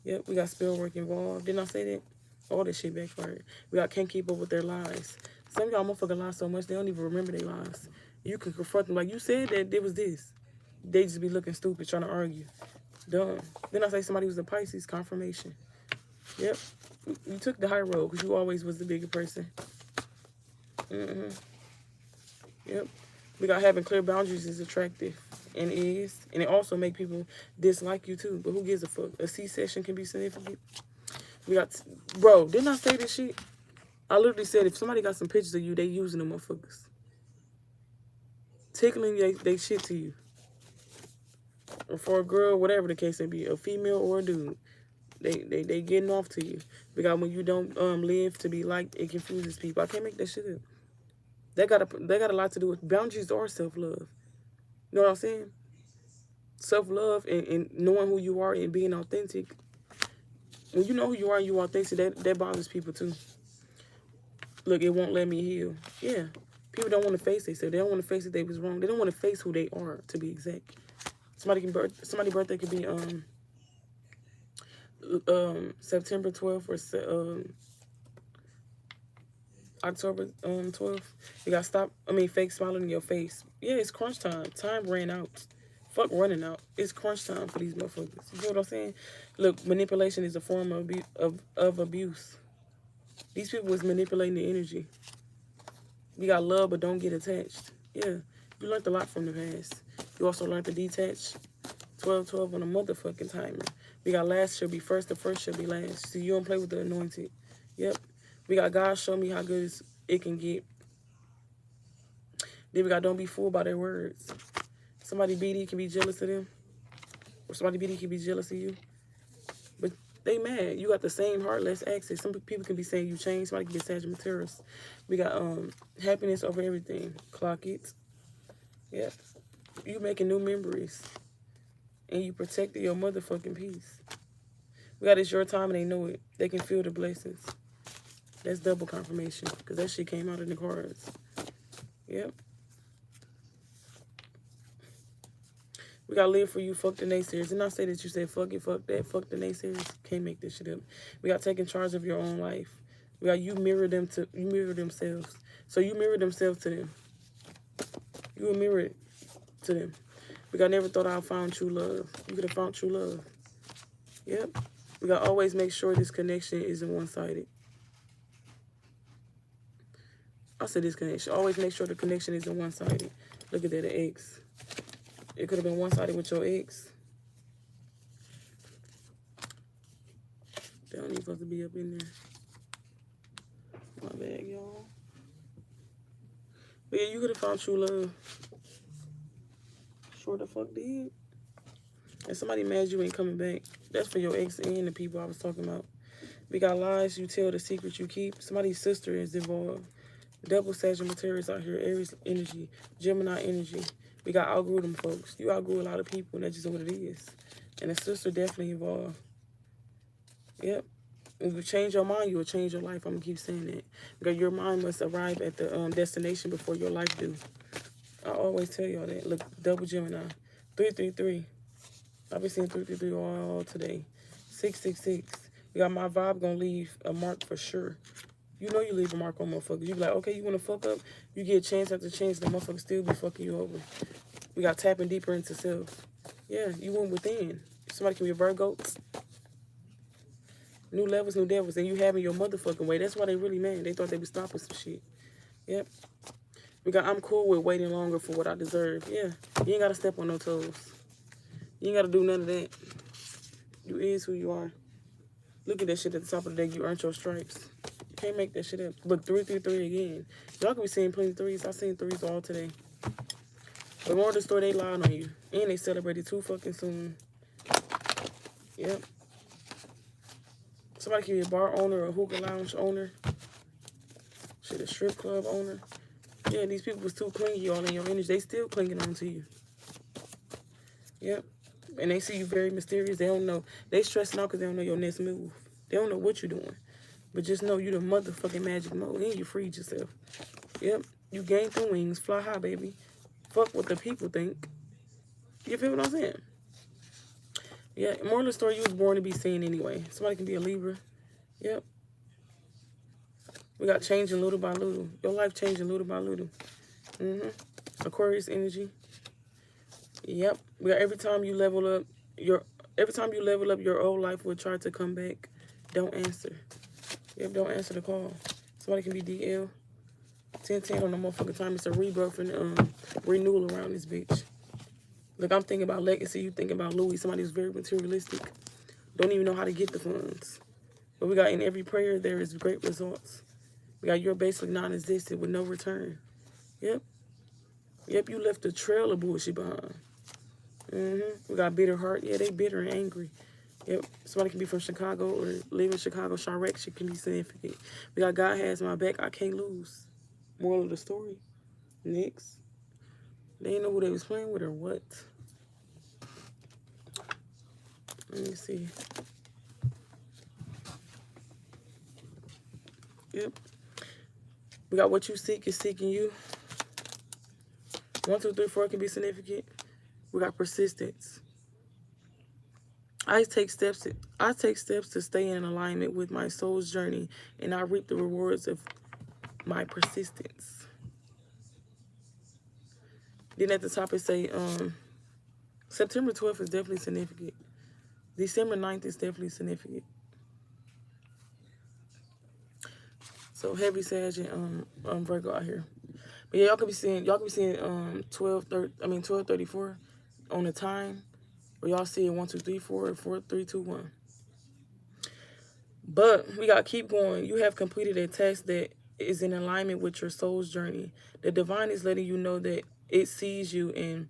Yep, we got spell work involved. Didn't I say that? All this shit backfired. We got can't keep up with their lies. Some of y'all motherfucking lie so much they don't even remember their lies. You can confront them like you said that it was this. They just be looking stupid trying to argue. Dumb. Then I say somebody was a Pisces, confirmation. Yep. You took the high road because you always was the bigger person. Yep. We got having clear boundaries is attractive. And is. And it also make people dislike you too. But who gives a fuck? A C-section can be significant. We got... Bro, didn't I say this shit? I literally said if somebody got some pictures of you, they using them motherfuckers. Tickling they shit to you. Or for a girl, whatever the case may be. A female or a dude. They getting off to you. Because when you don't live to be liked, it confuses people. I can't make that shit up. They got a lot to do with boundaries or self-love. You know what I'm saying? Self-love and knowing who you are and being authentic. When you know who you are and you're authentic, that bothers people too. Look, it won't let me heal. Yeah. People don't want to face themselves. They don't want to face that they was wrong. They don't want to face who they are, to be exact. Somebody's birthday could be September 12th or October 12th. You gotta fake smiling in your face. Yeah, it's crunch time. Time ran out. Fuck running out. It's crunch time for these motherfuckers. You know what I'm saying? Look, manipulation is a form of abuse. These people was manipulating the energy. You got love, but don't get attached. Yeah, you learned a lot from the past. You also learned to detach. 12-12 on a motherfucking timer. We got last shall be first, the first shall be last. See, you don't play with the anointed. Yep. We got God show me how good it can get. Then we got don't be fooled by their words. Somebody BD can be jealous of them. Or somebody BD can be jealous of you. But they mad. You got the same heart, less access. Some people can be saying you changed. Somebody can be Sagittarius. We got happiness over everything. Clock it. Yep. You making new memories. And you protected your motherfucking peace. We got it's your time and they know it. They can feel the blessings. That's double confirmation. Because that shit came out in the cards. Yep. We gotta live for you, fuck the naysayers. Didn't I say that you said fuck it, fuck that, fuck the naysayers? Can't make this shit up. We got taking charge of your own life. We got you mirror themselves. So you mirror themselves to them. You will mirror it to them. We got never thought I found true love. You could have found true love. Yep. We got always make sure this connection isn't one-sided. I said this connection. Always make sure the connection isn't one-sided. Look at that, the ex. It could have been one-sided with your ex. They don't even supposed to be up in there. My bad, y'all. But yeah, you could have found true love. Sure the fuck did. And somebody mad you ain't coming back. That's for your ex and the people I was talking about. We got lies you tell, the secrets you keep. Somebody's sister is involved. Double Sagittarius out here. Aries energy. Gemini energy. We got outgrew them folks. You outgrew a lot of people, and that's just what it is. And the sister definitely involved. Yep. If you change your mind, you will change your life. I'm going to keep saying that. Because your mind must arrive at the destination before your life do. I always tell y'all that. Look, double Gemini. 333. I've been seeing 333 all today. 666. We got my vibe going to leave a mark for sure. You know you leave a mark on motherfuckers. You be like, okay, you want to fuck up? You get chance after chance, the motherfuckers still be fucking you over. We got tapping deeper into self. Yeah, you went within. Somebody can be a Virgo. New levels, new devils. And you having your motherfucking way. That's why they really mad. They thought they would stop with some shit. Yep. We got I'm cool with waiting longer for what I deserve. Yeah. You ain't got to step on no toes. You ain't got to do none of that. You is who you are. Look at that shit at the top of the deck. You earned your stripes. You can't make that shit up. Look, 333 again. Y'all can be seeing plenty of threes. I seen threes all today. But more of the story, they lied on you. And they celebrated too fucking soon. Yep. Somebody can be a bar owner or a hookah lounge owner. Shit, a strip club owner. Yeah, these people was too clingy all in your energy. They still clinging on to you. Yep. And they see you very mysterious. They don't know. They stressing out because they don't know your next move. They don't know what you're doing. But just know you the motherfucking magic mode. And you freed yourself. Yep. You gained the wings. Fly high, baby. Fuck what the people think. You feel what I'm saying? Yeah. Moral of the story, you was born to be seen anyway. Somebody can be a Libra. Yep. We got changing little by little. Your life changing little by little. Aquarius energy. Yep. We got every time you level up your old life will try to come back. Don't answer. Yep, don't answer the call. Somebody can be DL. 1010 on the motherfucking time. It's a rebirth and renewal around this bitch. Look, I'm thinking about legacy. You thinking about Louis. Somebody who's very materialistic. Don't even know how to get the funds. But we got in every prayer there is great results. We got you're basically non-existent with no return. Yep. Yep, you left a trail of bullshit behind. We got bitter heart. Yeah, they bitter and angry. Yep. Somebody can be from Chicago or live in Chicago. Chirac shit can be significant. We got God has my back. I can't lose. Moral of the story. Next. They didn't know who they was playing with or what. Let me see. Yep. We got what you seek is seeking you. 1, 2, 3, 4 can be significant. We got persistence. I take steps to stay in alignment with my soul's journey, and I reap the rewards of my persistence. Then at the top it say September 12th is definitely significant. December 9th is definitely significant. So heavy Sag and Virgo out here. But yeah, y'all could be seeing 12:34 on the time. Or y'all see it 1, 2, 3, 4, 4, 3, 2, 1. But we got to keep going. You have completed a task that is in alignment with your soul's journey. The divine is letting you know that it sees you and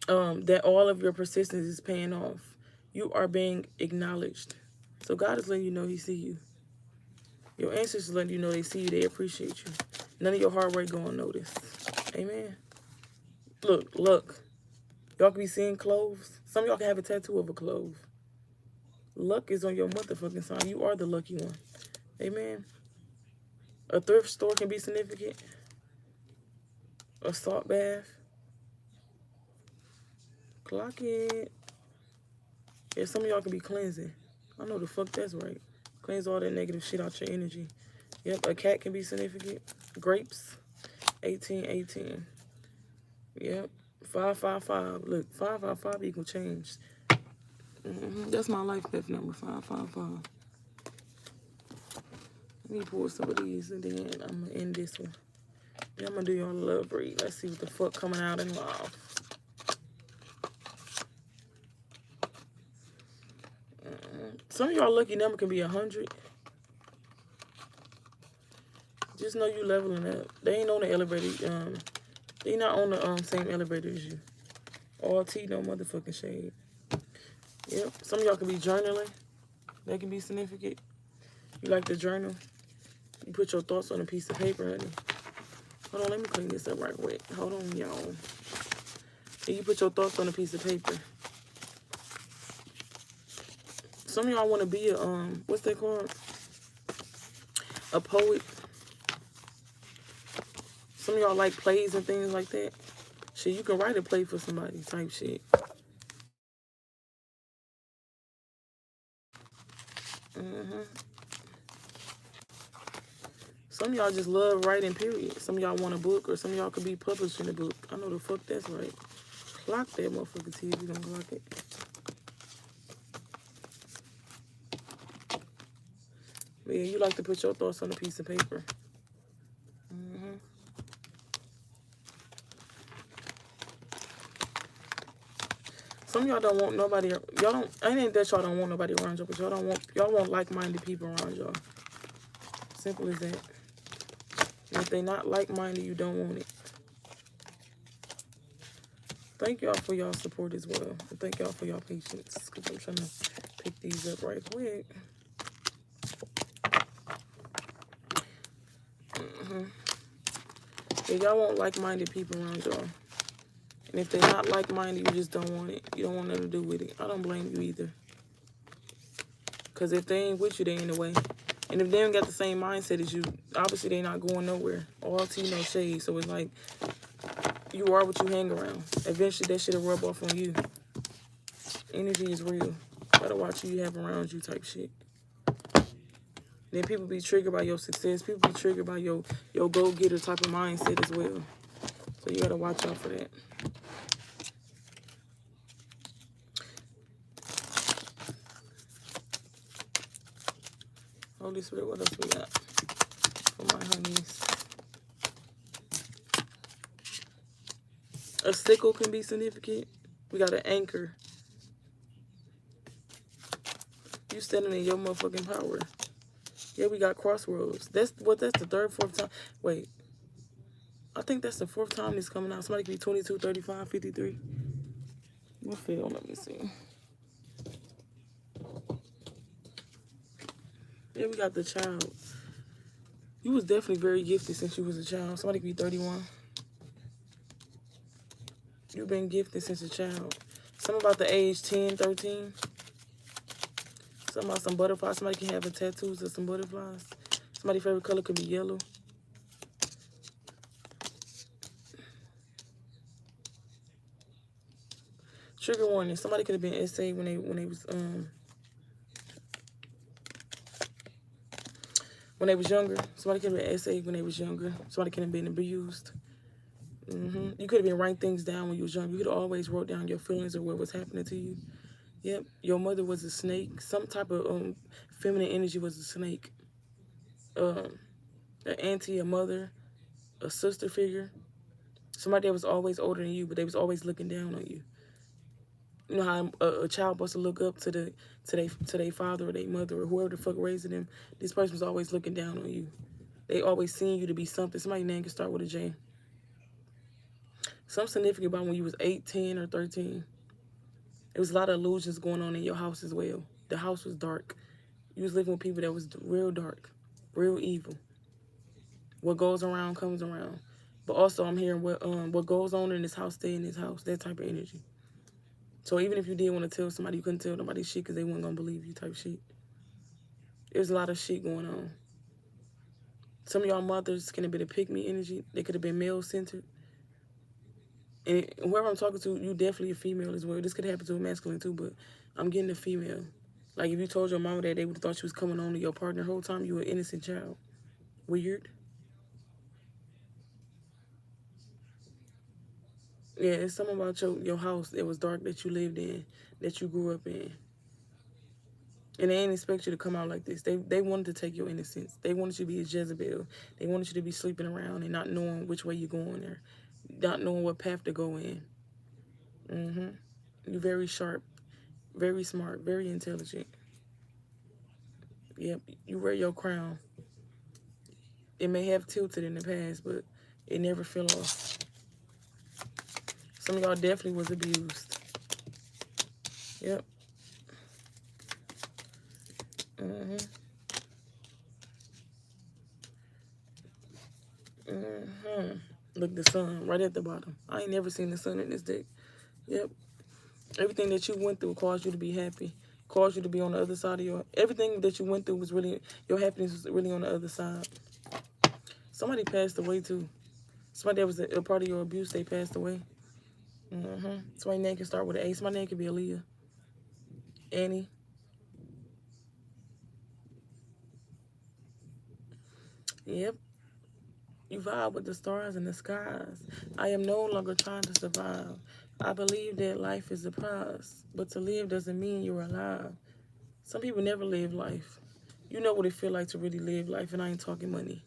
that all of your persistence is paying off. You are being acknowledged. So God is letting you know he see you. Your ancestors letting you know they see you, they appreciate you. None of your hard work going unnoticed. Amen. Look. Y'all can be seeing cloves. Some of y'all can have a tattoo of a clove. Luck is on your motherfucking sign. You are the lucky one. Amen. A thrift store can be significant. A salt bath. Clock it. Yeah, some of y'all can be cleansing. I know the fuck that's right. Cleanse all that negative shit out your energy. Yep, a cat can be significant. Grapes. 1818. Yep. 555. Look, 555 equal change. That's my life path number, 555. Let me pull some of these and then I'm going to end this one. Then I'm going to do y'all a love read. Let's see what the fuck coming out in love. Some of y'all lucky number can be 100. Just know you leveling up. They ain't on the elevator. They not on the same elevator as you. All tea, no motherfucking shade. Yep. Some of y'all can be journaling. That can be significant. You like to journal. You put your thoughts on a piece of paper, honey. Hold on, let me clean this up right quick. Hold on, y'all. And you put your thoughts on a piece of paper. Some of y'all want to be a, what's that called? A poet. Some of y'all like plays and things like that. Shit, you can write a play for somebody type shit. Some of y'all just love writing, period. Some of y'all want a book, or some of y'all could be publishing a book. I know the fuck that's right. Clock that motherfucker, see if you gonna clock it. But yeah, you like to put your thoughts on a piece of paper. Some of y'all don't want nobody, y'all don't, I ain't that y'all don't want nobody around y'all, but y'all want like-minded people around y'all. Simple as that. And if they not like-minded, you don't want it. Thank y'all for y'all support as well. And thank y'all for y'all patience, because I'm trying to pick these up right quick. Yeah, y'all want like-minded people around y'all. And if they're not like-minded, you just don't want it. You don't want nothing to do with it. I don't blame you either. Because if they ain't with you, they in the way. And if they ain't got the same mindset as you, obviously they not going nowhere. All tea, no shade. So it's like, you are what you hang around. Eventually, that shit'll rub off on you. Energy is real. Gotta watch who you have around you type shit. Then people be triggered by your success. People be triggered by your go-getter type of mindset as well. So you gotta watch out for that. Holy Spirit, what else we got for my honeys? A sickle can be significant. We got an anchor. You standing in your motherfucking power. Yeah, we got crossroads. That's the third, fourth time. Wait. I think that's the fourth time it's coming out. Somebody could be 22, 35, 53. What field? Let me see. Yeah, we got the child. You was definitely very gifted since you was a child. Somebody could be 31. You've been gifted since a child. Something about the age 10, 13. Something about some butterflies. Somebody can have a tattoos of some butterflies. Somebody's favorite color could be yellow. Trigger warning. Somebody could have been SA when they was younger. Somebody could have been SA when they was younger. Somebody could have been abused. You could have been writing things down when you was young. You could have always wrote down your feelings or what was happening to you. Yep. Your mother was a snake. Some type of feminine energy was a snake. An auntie, a mother, a sister figure. Somebody that was always older than you, but they was always looking down on you. You know how a child supposed to look up to their father or their mother or whoever the fuck raising them. This person's always looking down on you. They always seeing you to be something. Somebody's name can start with a J. Something significant about when you was 8, 10, or 13. There was a lot of illusions going on in your house as well. The house was dark. You was living with people that was real dark, real evil. What goes around comes around. But also I'm hearing what goes on in this house, stay in this house. That type of energy. So even if you did want to tell somebody, you couldn't tell nobody shit because they weren't going to believe you type shit. There's a lot of shit going on. Some of y'all mothers can have been a pick-me energy. They could have been male-centered. And whoever I'm talking to, you definitely a female as well. This could happen to a masculine too, but I'm getting a female. Like if you told your mama that, they would have thought she was coming on to your partner the whole time. You were an innocent child. Weird. Yeah, it's something about your house that was dark that you lived in, that you grew up in. And they ain't expect you to come out like this. They wanted to take your innocence. They wanted you to be a Jezebel. They wanted you to be sleeping around and not knowing which way you're going there. Not knowing what path to go in. You're very sharp, very smart, very intelligent. Yep, you wear your crown. It may have tilted in the past, but it never fell off. Some of y'all definitely was abused. Yep. Look, the sun right at the bottom. I ain't never seen the sun in this deck. Yep. Everything that you went through caused you to be happy. Caused you to be on the other side of your... Everything that you went through was really... Your happiness was really on the other side. Somebody passed away, too. Somebody that was a part of your abuse, they passed away. Somebody's name can start with an A. Somebody's name could be Aaliyah. Annie. Yep. You vibe with the stars and the skies. I am no longer trying to survive. I believe that life is a prize, but to live doesn't mean you're alive. Some people never live life. You know what it feel like to really live life, and I ain't talking money.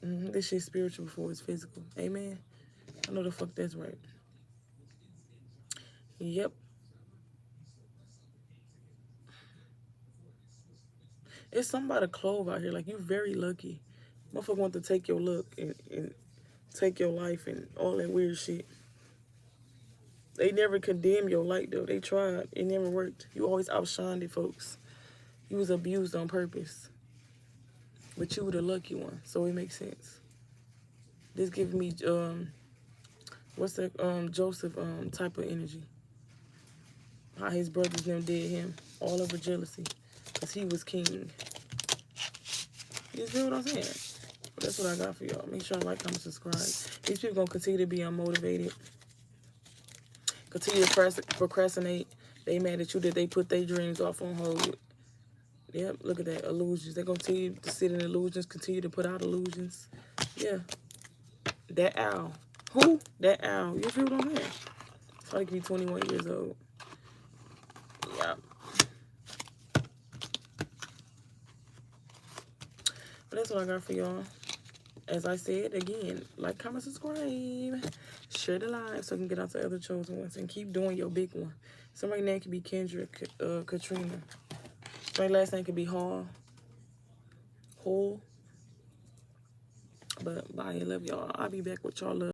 This shit's spiritual before it's physical. Amen? I know the fuck that's right. Yep. It's something about a clove out here. Like, you very lucky. Motherfucker want to take your look and take your life and all that weird shit. They never condemn your light, though. They tried. It never worked. You always outshined it, folks. You was abused on purpose. But you were the lucky one, so it makes sense. This gives me, what's that, Joseph type of energy. How his brothers them did him. All over jealousy. Because he was king. You feel what I'm saying? But that's what I got for y'all. Make sure I like, comment, subscribe. These people going to continue to be unmotivated. Continue to procrastinate. They mad at you that they put their dreams off on hold. Yep, look at that. Illusions. They're going to continue to sit in illusions. Continue to put out illusions. Yeah. That owl. Who? That owl. You feel what I'm saying? Somebody could be 21 years old. Yeah. But that's what I got for y'all. As I said, again, like, comment, subscribe. Share the live so I can get out to other chosen ones. And keep doing your big one. Somebody's name could be Kendra, Katrina. My last name could be Hall. But bye. I love y'all. I'll be back with y'all. Love.